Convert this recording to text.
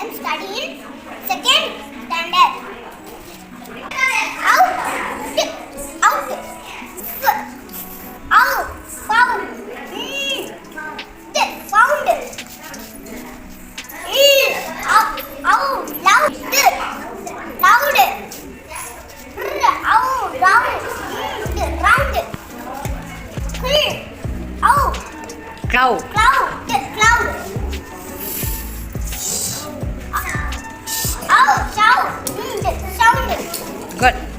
am studying second standard. Out, out, out, found, found, out, out, loud, loud, out, round, round, out, Cloud. cloud, cloud, out, sound, sound. Good.